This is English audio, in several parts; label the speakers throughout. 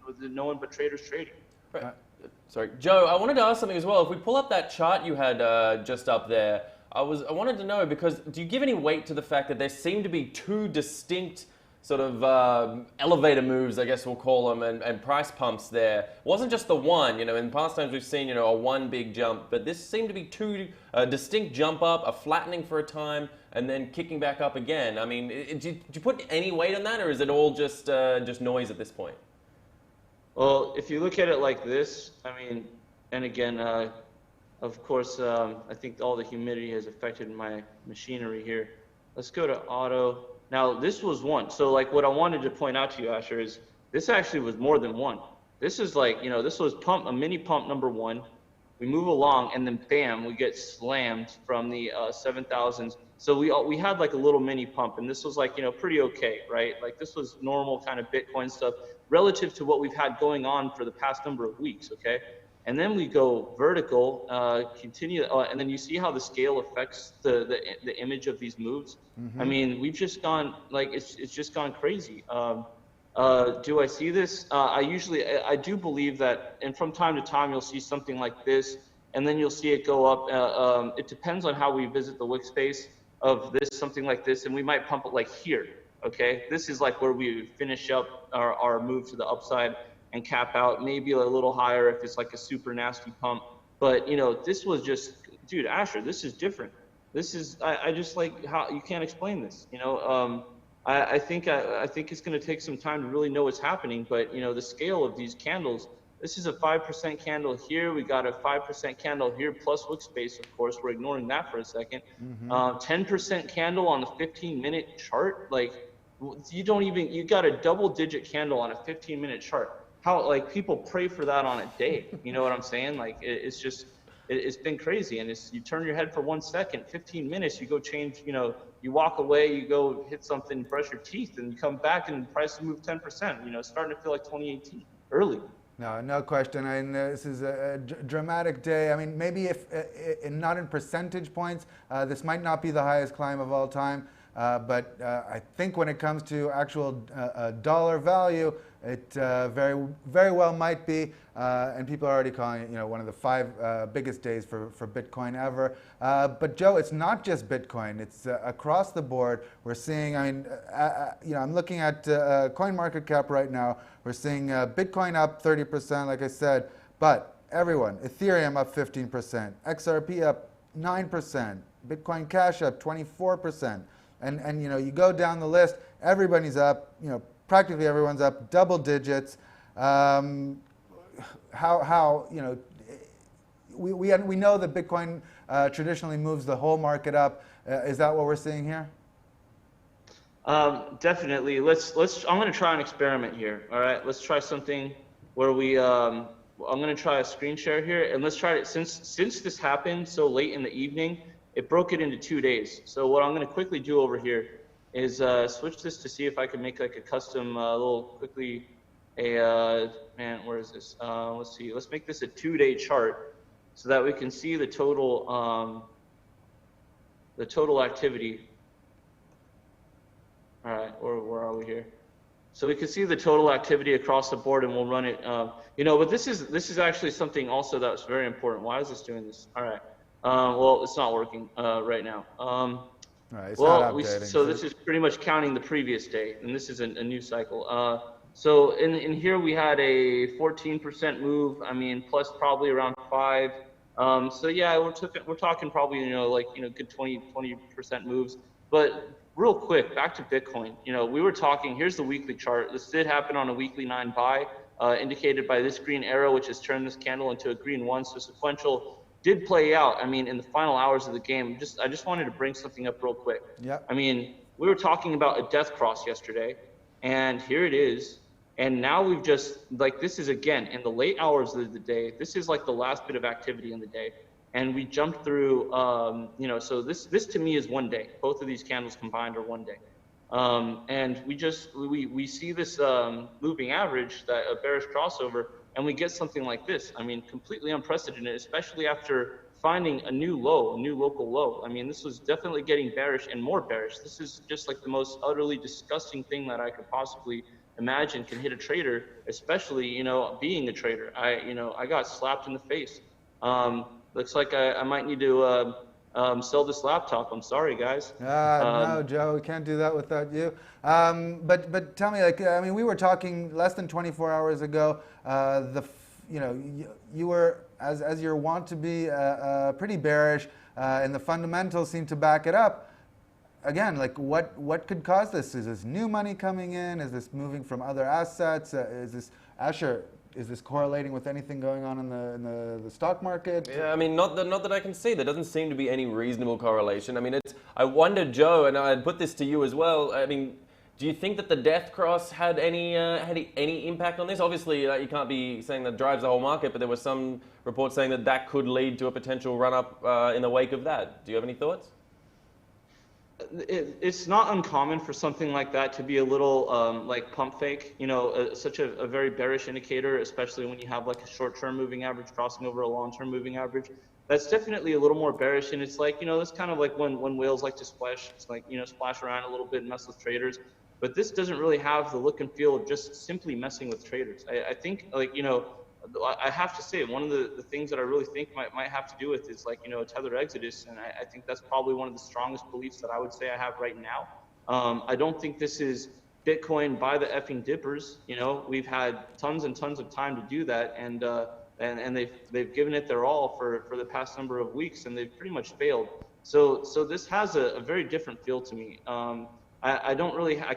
Speaker 1: with no one but traders trading.
Speaker 2: Right. Sorry, Joe, I wanted to ask something as well. If we pull up that chart you had just up there, I wanted to know, because do you give any weight to the fact that there seem to be two distinct sort of elevator moves, I guess we'll call them, and price pumps there? It wasn't just the one, in past times we've seen, a one big jump, but this seemed to be two distinct jump up, a flattening for a time, and then kicking back up again. I mean, do you put any weight on that, or is it all just noise at this point?
Speaker 1: Well, if you look at it like this, I mean, and again, of course, I think all the humidity has affected my machinery here. Let's go to auto. Now, this was one. So, like, what I wanted to point out to you, Asher, is this actually was more than one. This is like, this was a mini pump number one. We move along, and then bam, we get slammed from the 7,000s. So we had like a little mini pump, and this was like, pretty okay, right? Like, this was normal kind of Bitcoin stuff relative to what we've had going on for the past number of weeks, okay? And then we go vertical, continue, and then you see how the scale affects the image of these moves. I mean, we've just gone, like, it's just gone crazy. Do I see this? I do believe that, and from time to time you'll see something like this, and then you'll see it go up. It depends on how we visit the wick space of this, something like this, and we might pump it like here, okay? This is like where we finish up our move to the upside and cap out, maybe a little higher if it's like a super nasty pump. But, this was just, dude, Asher, this is different. This is, I just like how you can't explain this, I think it's going to take some time to really know what's happening, but the scale of these candles, this is a 5% candle here. We got a 5% candle here plus wick space, of course. We're ignoring that for a second. 10% candle on the 15-minute chart. Like, you got a double-digit candle on a 15-minute chart. How, like, people pray for that on a day. You know what I'm saying? Like, it's just, it's been crazy. And you turn your head for 1 second, 15 minutes, you go change, you walk away, you go hit something, brush your teeth, and you come back and prices move 10%, starting to feel like 2018, early.
Speaker 3: No question. I mean, this is a dramatic day. I mean, maybe if not in percentage points, this might not be the highest climb of all time. But I think when it comes to actual dollar value, it very well might be. And people are already calling it, one of the 5 biggest days for Bitcoin ever. But Joe, it's not just Bitcoin. It's across the board. We're seeing, I'm looking at CoinMarketCap right now. We're seeing Bitcoin up 30%, like I said. But everyone, Ethereum up 15%, XRP up 9%, Bitcoin Cash up 24%. And you go down the list, everybody's up, practically everyone's up double digits. We know that Bitcoin traditionally moves the whole market up. Is that what we're seeing here?
Speaker 1: Definitely. I'm going to try an experiment here. All right. Let's try something where I'm going to try a screen share here, and let's try it. Since this happened so late in the evening, it broke it into 2 days. So what I'm going to quickly do over here is switch this to see if I can make like a custom man, where is this? Let's see. Let's make this a 2-day chart so that we can see the total activity. All right, or where are we here? So we can see the total activity across the board, and we'll run it. But this is actually something also that's very important. Why is this doing this? All right. Well, it's not working right now.
Speaker 3: Right, it's not updating.
Speaker 1: So this is pretty much counting the previous day, and this is a new cycle. So in here we had a 14% move. I mean, plus probably around 5. So yeah, we're talking probably good 20% moves. But real quick, back to Bitcoin. We were talking. Here's the weekly chart. This did happen on a weekly 9 buy, indicated by this green arrow, which has turned this candle into a green 1. So sequential did play out. I mean, in the final hours of the game. I just wanted to bring something up real quick.
Speaker 3: Yeah.
Speaker 1: I mean, we were talking about a death cross yesterday, and here it is. And now we've just, like, this is again in the late hours of the day. This is like the last bit of activity in the day, and we jumped through. So this to me is 1 day. Both of these candles combined are 1 day. And we see this moving average, that a bearish crossover, and we get something like this. I mean, completely unprecedented, especially after finding a new low, a new local low. I mean, this was definitely getting bearish and more bearish. This is just like the most utterly disgusting thing that I could possibly imagine can hit a trader, especially, being a trader. I got slapped in the face. Looks like I might need to sell this laptop. I'm sorry, guys.
Speaker 3: No, Joe, we can't do that without you. But tell me, like, I mean, we were talking less than 24 hours ago. You were, as you're wont to be, pretty bearish, and the fundamentals seem to back it up. Again, like, what could cause this? Is this new money coming in? Is this moving from other assets? Is this, Asher, is this correlating with anything going on in the stock market?
Speaker 2: Yeah, I mean, not that I can see. There doesn't seem to be any reasonable correlation. I mean, I wonder, Joe, and I'd put this to you as well. I mean, do you think that the death cross had any impact on this? Obviously, you can't be saying that drives the whole market, but there were some reports saying that could lead to a potential run-up in the wake of that. Do you have any thoughts?
Speaker 1: It's not uncommon for something like that to be a little like pump fake, such a very bearish indicator, especially when you have like a short-term moving average crossing over a long-term moving average. That's definitely a little more bearish, and it's like, that's kind of like when whales like to splash, it's like, splash around a little bit and mess with traders. But this doesn't really have the look and feel of just simply messing with traders. I think, like, I have to say, one of the things that I really think might have to do with is, like, a tether exodus, and I think that's probably one of the strongest beliefs that I would say I have right now. I don't think this is Bitcoin by the effing dippers. We've had tons and tons of time to do that, and they've given it their all for the past number of weeks, and they've pretty much failed. So this has a very different feel to me. I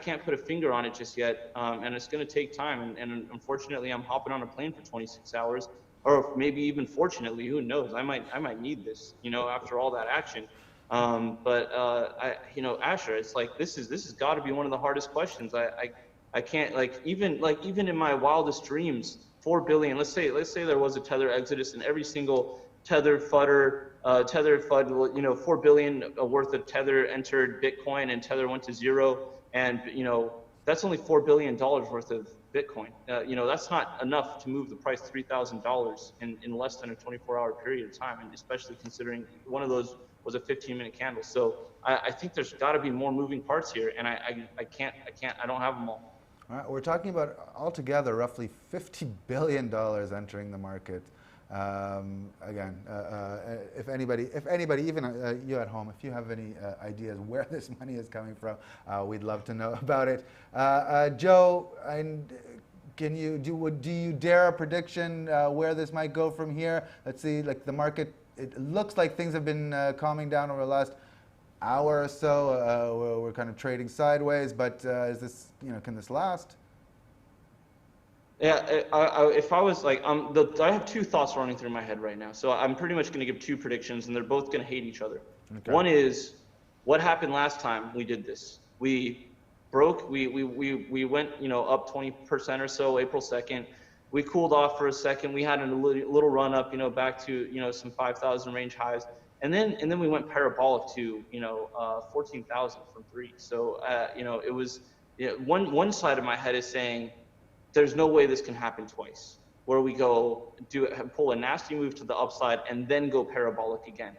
Speaker 1: can't put a finger on it just yet, and it's going to take time. And unfortunately, I'm hopping on a plane for 26 hours, or maybe even fortunately, who knows? I might need this, after all that action. Asher, it's like this has got to be one of the hardest questions. I can't, even in my wildest dreams, 4 billion. Let's say there was a tether exodus, and every single tether FUD, 4 billion worth of tether entered Bitcoin, and tether went to zero, and that's only $4 billion worth of Bitcoin. That's not enough to move the price $3,000 in less than a 24-hour period of time, and especially considering one of those was a 15-minute candle. So I think there's got to be more moving parts here, and I don't have them all.
Speaker 3: All right, we're talking about altogether roughly $50 billion entering the market. Again, if anybody, even you at home, if you have any ideas where this money is coming from, we'd love to know about it. Joe, do you dare a prediction where this might go from here? Let's see, like the market, it looks like things have been calming down over the last hour or so. We're kind of trading sideways, but is this, can this last?
Speaker 1: Yeah, if I was like, I have two thoughts running through my head right now. So I'm pretty much going to give two predictions, and they're both going to hate each other. Okay. One is, what happened last time we did this? We broke, we went, up 20% or so April 2nd. We cooled off for a second. We had a little run up, back to, some 5,000 range highs. And then we went parabolic to, 14,000 from 3. So, it was, one side of my head is saying, there's no way this can happen twice, where we go pull a nasty move to the upside and then go parabolic again.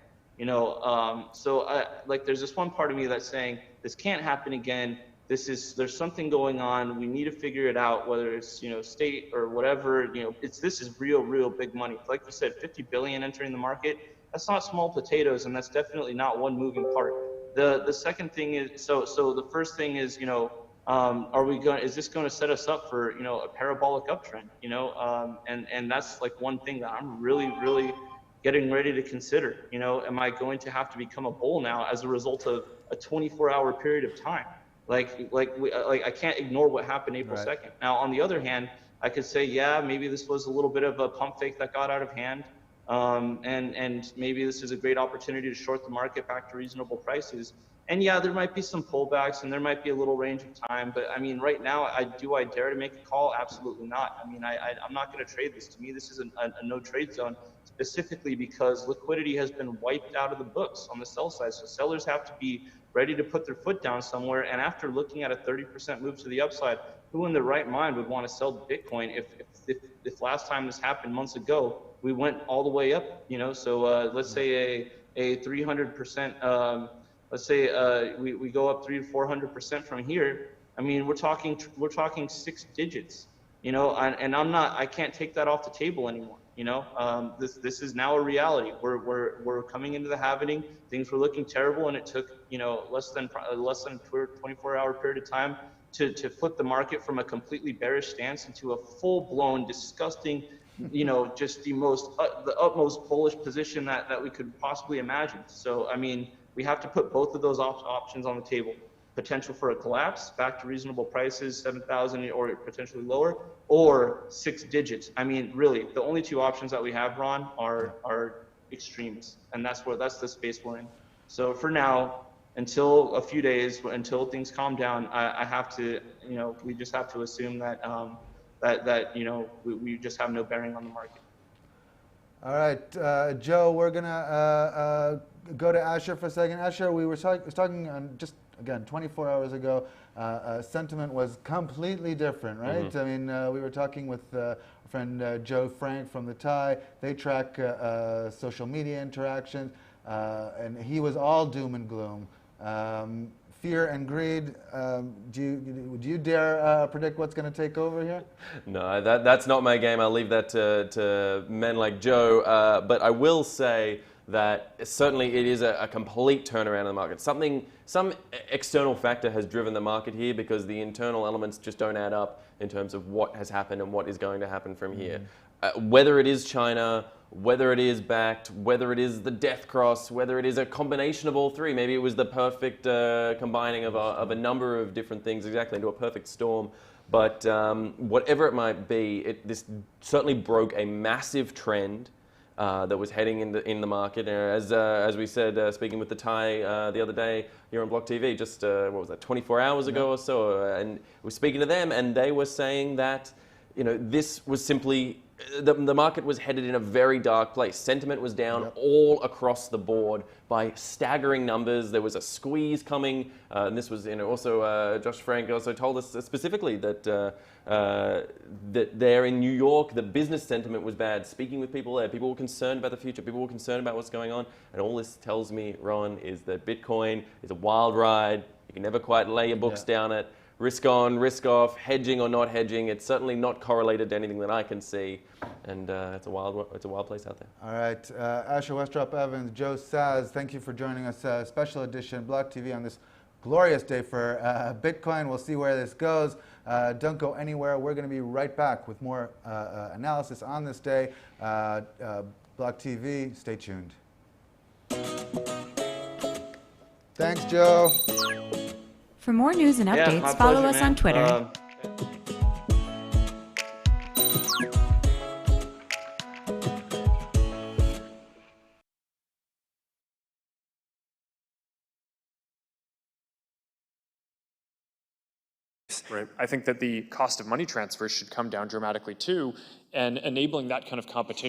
Speaker 1: So there's this one part of me that's saying this can't happen again. There's something going on. We need to figure it out, whether it's state or whatever. This is real big money. Like you said, 50 billion entering the market. That's not small potatoes, and that's definitely not one moving part. The second thing is so the first thing is is this going to set us up for a parabolic uptrend? And that's like one thing that I'm really getting ready to consider. Am I going to have to become a bull now as a result of a 24-hour period of time? I can't ignore what happened April 2nd. Now, on the other hand, I could say, yeah, maybe this was a little bit of a pump fake that got out of hand, and maybe this is a great opportunity to short the market back to reasonable prices. And yeah, there might be some pullbacks, and there might be a little range of time. But I mean, right now, I dare to make a call? Absolutely not. I mean, I'm not going to trade this. To me, this is a no trade zone, specifically because liquidity has been wiped out of the books on the sell side. So sellers have to be ready to put their foot down somewhere. And after looking at a 30% move to the upside, who in their right mind would want to sell Bitcoin if last time this happened months ago, we went all the way up? So let's say a 300%. Let's say we go up 300 to 400% from here. I mean, we're talking 6 digits, you know, and I can't take that off the table anymore. You know, this is now a reality. We're coming into the halvening. Things were looking terrible, and it took, you know, less than 24-hour period of time to flip the market from a completely bearish stance into a full-blown, disgusting, you know, just the utmost bullish position that we could possibly imagine. So, I mean, we have to put both of those options on the table. Potential for a collapse back to reasonable prices, 7,000 or potentially lower, or 6 digits. I mean, really, the only 2 options that we have, Ron, are extremes, and that's the space we're in. So for now, until a few days, until things calm down, I have to, you know, we just have to assume that that you know, we just have no bearing on the market.
Speaker 3: All right, Joe, we're gonna go to Asher for a second. Asher, we were talking on just, again, 24 hours ago, sentiment was completely different, right?
Speaker 2: Mm-hmm.
Speaker 3: I mean, we were talking with our friend Joe Frank from the TIE. They track social media interactions, and he was all doom and gloom. Fear and greed, would you dare predict what's going to take over here?
Speaker 2: No, that's not my game. I'll leave that to men like Joe. But I will say that certainly it is a complete turnaround in the market. Some external factor has driven the market here, because the internal elements just don't add up in terms of what has happened and what is going to happen from here. Whether it is China, whether it is backed, whether it is the death cross, whether it is a combination of all 3. Maybe it was the perfect combining of a number of different things exactly into a perfect storm. But whatever it might be, this certainly broke a massive trend that was heading in the market. As we said, speaking with the TIE the other day here on Block TV, just what was that, 24 hours ago or so, and we were speaking to them, and they were saying that, you know, this was simply the market was headed in a very dark place. Sentiment was down all across the board by staggering numbers. There was a squeeze coming, and this was, you know, also Josh Frank also told us specifically that that there in New York, the business sentiment was bad. Speaking with people there, people were concerned about the future. People were concerned about what's going on, and all this tells me, Ron, is that Bitcoin is a wild ride. You can never quite lay your books down it. Risk on, risk off, hedging or not hedging. It's certainly not correlated to anything that I can see, and it's a wild place out there.
Speaker 3: All right, Asher Westrop Evans, Joe Saz, thank you for joining us. Special edition Block TV on this glorious day for Bitcoin. We'll see where this goes. Don't go anywhere. We're going to be right back with more analysis on this day. Block TV, stay tuned. Thanks, Joe.
Speaker 4: For more news and updates, follow us on Twitter.
Speaker 5: Right. I think that the cost of money transfers should come down dramatically too, and enabling that kind of competition